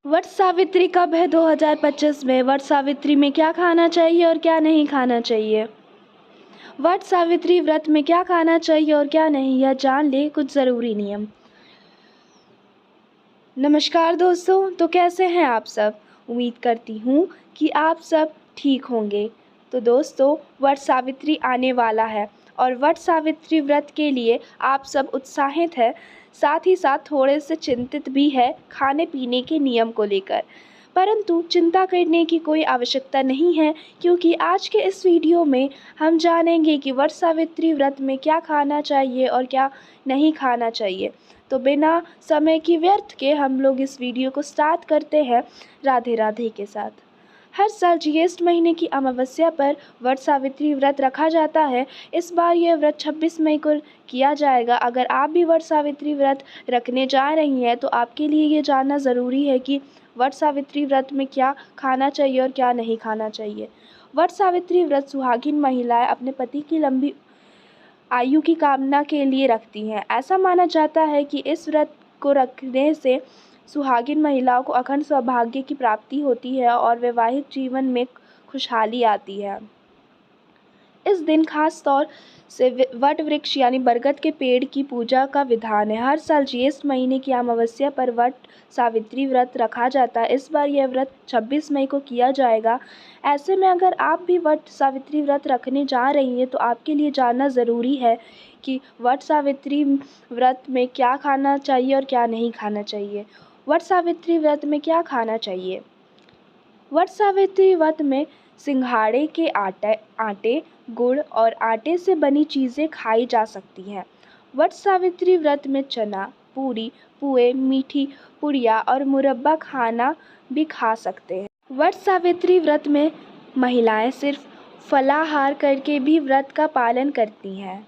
वट सावित्री कब है 2025 में? वट सावित्री में क्या खाना चाहिए और क्या नहीं खाना चाहिए? वट सावित्री व्रत में क्या खाना चाहिए और क्या नहीं, यह जान ले कुछ ज़रूरी नियम। नमस्कार दोस्तों, तो कैसे हैं आप सब? उम्मीद करती हूँ कि आप सब ठीक होंगे। तो दोस्तों, वट सावित्री आने वाला है और वट सावित्री व्रत के लिए आप सब उत्साहित हैं, साथ ही साथ थोड़े से चिंतित भी है खाने पीने के नियम को लेकर। परंतु चिंता करने की कोई आवश्यकता नहीं है, क्योंकि आज के इस वीडियो में हम जानेंगे कि वट सावित्री व्रत में क्या खाना चाहिए और क्या नहीं खाना चाहिए। तो बिना समय की व्यर्थ के हम लोग इस वीडियो को स्टार्ट करते हैं राधे राधे के साथ। हर साल ज्येष्ठ महीने की अमावस्या पर वट सावित्री व्रत रखा जाता है। इस बार यह व्रत 26 मई को किया जाएगा। अगर आप भी वट सावित्री व्रत रखने जा रही हैं तो आपके लिए ये जानना ज़रूरी है कि वट सावित्री व्रत में क्या खाना चाहिए और क्या नहीं खाना चाहिए। वट सावित्री व्रत सुहागिन महिलाएं अपने पति की लंबी आयु की कामना के लिए रखती हैं। ऐसा माना जाता है कि इस व्रत को रखने से सुहागिन महिलाओं को अखंड सौभाग्य की प्राप्ति होती है और वैवाहिक जीवन में खुशहाली आती है। इस दिन खास तौर से वट वृक्ष यानी बरगद के पेड़ की पूजा का विधान है। हर साल ज्येष्ठ महीने की अमावस्या पर वट सावित्री व्रत रखा जाता है। इस बार यह व्रत 26 मई को किया जाएगा। ऐसे में अगर आप भी वट सावित्री व्रत रखने जा रही हैं तो आपके लिए जानना ज़रूरी है कि वट सावित्री व्रत में क्या खाना चाहिए और क्या नहीं खाना चाहिए। वट सावित्री व्रत में क्या खाना चाहिए? वट सावित्री व्रत में सिंघाड़े के आटे, गुड़ और आटे से बनी चीज़ें खाई जा सकती हैं। वट सावित्री व्रत में चना, पूरी, पुए, मीठी पुड़िया और मुरब्बा खाना भी खा सकते हैं। वट सावित्री व्रत में महिलाएं सिर्फ फलाहार करके भी व्रत का पालन करती हैं।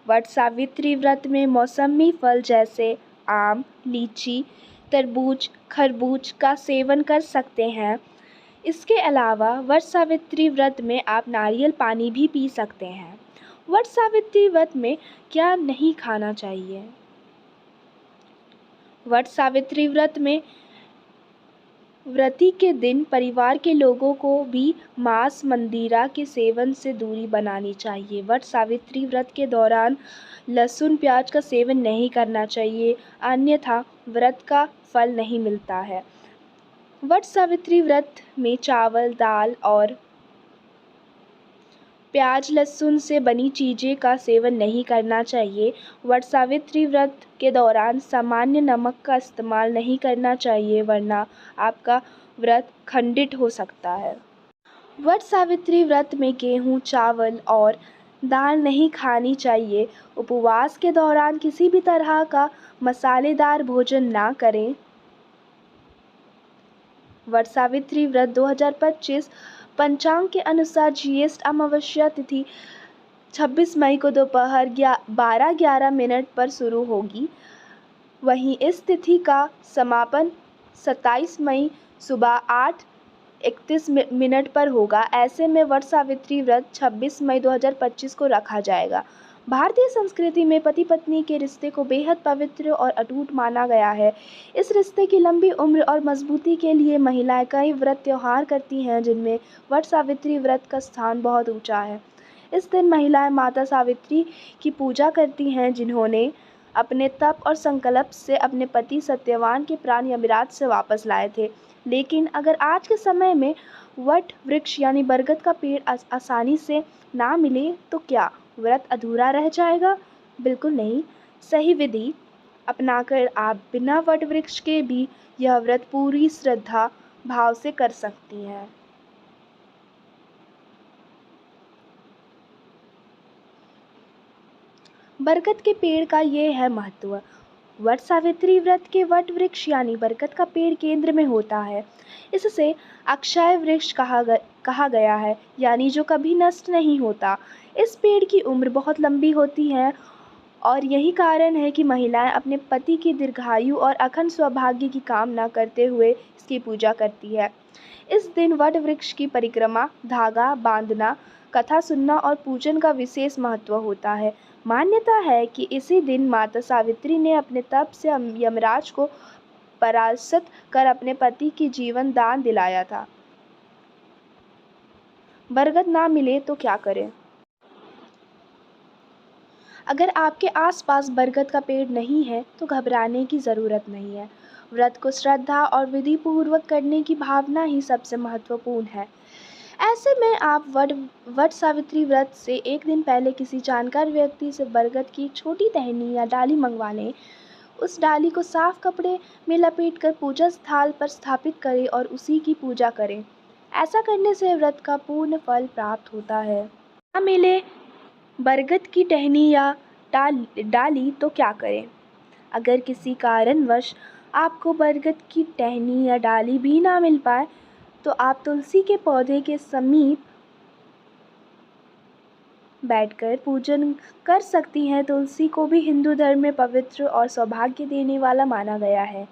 वट सावित्री व्रत में मौसमी फल जैसे आम, लीची, तरबूज, खरबूज का सेवन कर सकते हैं। इसके अलावा वट सावित्री व्रत में आप नारियल पानी भी पी सकते हैं। वट सावित्री व्रत में क्या नहीं खाना चाहिए? वट सावित्री व्रत में व्रती के दिन परिवार के लोगों को भी मांस मंदिरा के सेवन से दूरी बनानी चाहिए। वट सावित्री व्रत के दौरान लहसुन प्याज का सेवन नहीं करना चाहिए, अन्यथा व्रत का फल नहीं मिलता है। वट सावित्री व्रत में चावल, दाल और प्याज लहसुन से बनी चीज़ें का सेवन नहीं करना चाहिए। वट सावित्री व्रत के दौरान सामान्य नमक का इस्तेमाल नहीं करना चाहिए, वरना आपका व्रत खंडित हो सकता है। वट सावित्री व्रत में गेहूँ, चावल और दाल नहीं खानी चाहिए। उपवास के दौरान किसी भी तरह का मसालेदार भोजन ना करें। वट सावित्री व्रत 2025 पंचांग के अनुसार ज्येष्ठ अमावस्या तिथि 26 मई को दोपहर 12:11 पर शुरू होगी। वहीं इस तिथि का समापन 27 मई सुबह 8:31 पर होगा। ऐसे में वट सावित्री व्रत 26 मई 2025 को रखा जाएगा। भारतीय संस्कृति में पति पत्नी के रिश्ते को बेहद पवित्र और अटूट माना गया है। इस रिश्ते की लंबी उम्र और मजबूती के लिए महिलाएं कई व्रत त्योहार करती हैं, जिनमें वट सावित्री व्रत का स्थान बहुत ऊंचा है। इस दिन महिलाएं माता सावित्री की पूजा करती हैं, जिन्होंने अपने तप और संकल्प से अपने पति सत्यवान के प्राण यमराज से वापस लाए थे। लेकिन अगर आज के समय में वट वृक्ष यानी बरगद का पेड़ आसानी से ना मिले तो क्या व्रत अधूरा रह जाएगा? बिल्कुल नहीं। सही विधि अपनाकर आप बिना वट वृक्ष के भी यह व्रत पूरी श्रद्धा भाव से कर सकती हैं। बरगद के पेड़ का ये है महत्व। वट सावित्री व्रत के वट वृक्ष यानी बरगद का पेड़ केंद्र में होता है। इससे अक्षय वृक्ष कहा गया है, यानी जो कभी नष्ट नहीं होता। इस पेड़ की उम्र बहुत लंबी होती है और यही कारण है कि महिलाएं अपने पति की दीर्घायु और अखंड सौभाग्य की कामना करते हुए इसकी पूजा करती है। इस दिन वट वृक्ष की परिक्रमा, धागा बांधना, कथा सुनना और पूजन का विशेष महत्व होता है। मान्यता है कि इसी दिन माता सावित्री ने अपने तप से यमराज को परास्त कर अपने पति की जीवन दान दिलाया था। बरगद ना मिले तो क्या करें? अगर आपके आसपास बरगद का पेड़ नहीं है तो घबराने की ज़रूरत नहीं है। व्रत को श्रद्धा और विधि पूर्वक करने की भावना ही सबसे महत्वपूर्ण है। ऐसे में आप वट सावित्री व्रत से एक दिन पहले किसी जानकार व्यक्ति से बरगद की एक छोटी टहनी या डाली मंगवा लें। उस डाली को साफ कपड़े में लपेटकर पूजा स्थल पर स्थापित करें और उसी की पूजा करें। ऐसा करने से व्रत का पूर्ण फल प्राप्त होता है। ना मिले बरगद की टहनी या डाली तो क्या करें? अगर किसी कारणवश आपको बरगद की टहनी या डाली भी ना मिल पाए तो आप तुलसी के पौधे के समीप बैठकर पूजन कर सकती हैं। तुलसी को भी हिंदू धर्म में पवित्र और सौभाग्य देने वाला माना गया है।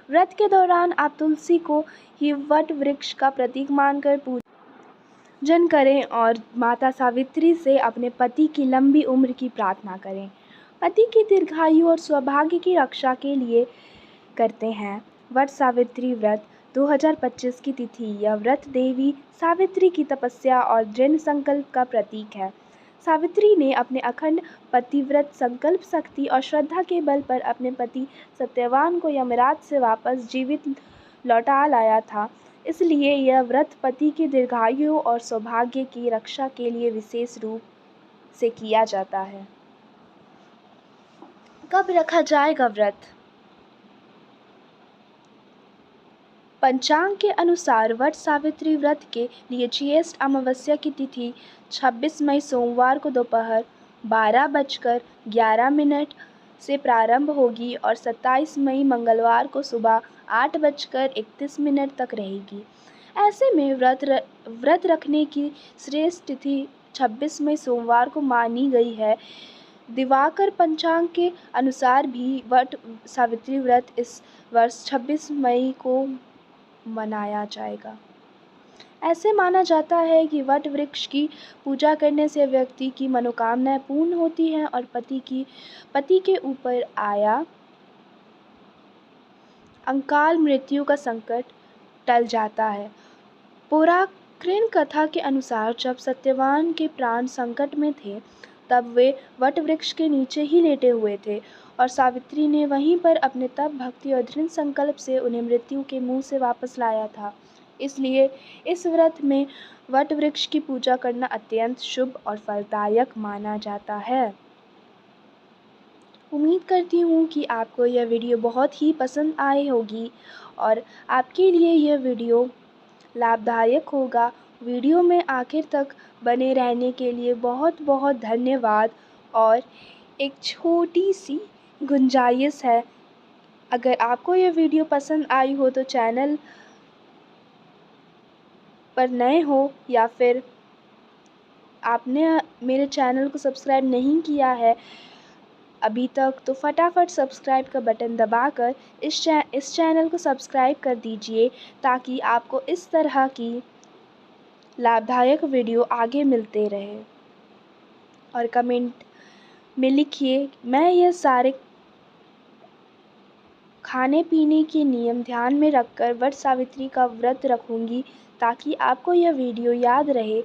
व्रत के दौरान आप तुलसी को ही वट वृक्ष का प्रतीक मानकर पूजन करें और माता सावित्री से अपने पति की लंबी उम्र की प्रार्थना करें। पति की दीर्घायु और सौभाग्य की रक्षा के लिए करते हैं। वट सावित्री व्रत 2025 की तिथि। यह व्रत देवी सावित्री की तपस्या और दृढ़ संकल्प का प्रतीक है। सावित्री ने अपने अखंड पतिव्रत संकल्प शक्ति और श्रद्धा के बल पर अपने पति सत्यवान को यमराज से वापस जीवित लौटा लाया था। इसलिए यह व्रत पति की दीर्घायु और सौभाग्य की रक्षा के लिए विशेष रूप से किया जाता है। कब रखा जाएगा व्रत? पंचांग के अनुसार वट सावित्री व्रत के लिए ज्येष्ठ अमावस्या की तिथि 26 मई सोमवार को दोपहर 12:11 से प्रारंभ होगी और 27 मई मंगलवार को सुबह 8:31 तक रहेगी। ऐसे में व्रत रखने की श्रेष्ठ तिथि 26 मई सोमवार को मानी गई है। दिवाकर पंचांग के अनुसार भी वट सावित्री व्रत इस वर्ष 26 मई को मनाया जाएगा। ऐसे माना जाता है कि वट वृक्ष की पूजा करने से व्यक्ति की मनोकामनाएं पूर्ण होती हैं और पति के ऊपर आया अकाल मृत्यु का संकट टल जाता है। पौराणिक कथा के अनुसार जब सत्यवान के प्राण संकट में थे तब वे वट वृक्ष के नीचे ही लेटे हुए थे और सावित्री ने वहीं पर अपने तप, भक्ति और दृढ़ संकल्प से उन्हें मृत्यु के मुंह से वापस लाया था। इसलिए इस व्रत में वट वृक्ष की पूजा करना अत्यंत शुभ और फलदायक माना जाता है। उम्मीद करती हूँ कि आपको यह वीडियो बहुत ही पसंद आई होगी और आपके लिए यह वीडियो लाभदायक होगा। वीडियो में आखिर तक बने रहने के लिए बहुत बहुत धन्यवाद। और एक छोटी सी गुंजाइश है, अगर आपको यह वीडियो पसंद आई हो तो चैनल पर नए हो या फिर आपने मेरे चैनल को सब्सक्राइब नहीं किया है अभी तक तो फटाफट सब्सक्राइब का बटन दबाकर इस चैनल को सब्सक्राइब कर दीजिए ताकि आपको इस तरह की लाभदायक वीडियो आगे मिलते रहे। और कमेंट में लिखिए, मैं यह सारे खाने पीने के नियम ध्यान में रखकर वट सावित्री का व्रत रखूँगी ताकि आपको यह वीडियो याद रहे।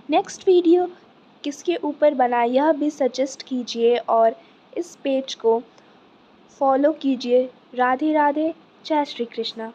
नेक्स्ट वीडियो किसके ऊपर बनाए यह भी सजेस्ट कीजिए और इस पेज को फॉलो कीजिए। राधे राधे, जय श्री कृष्णा।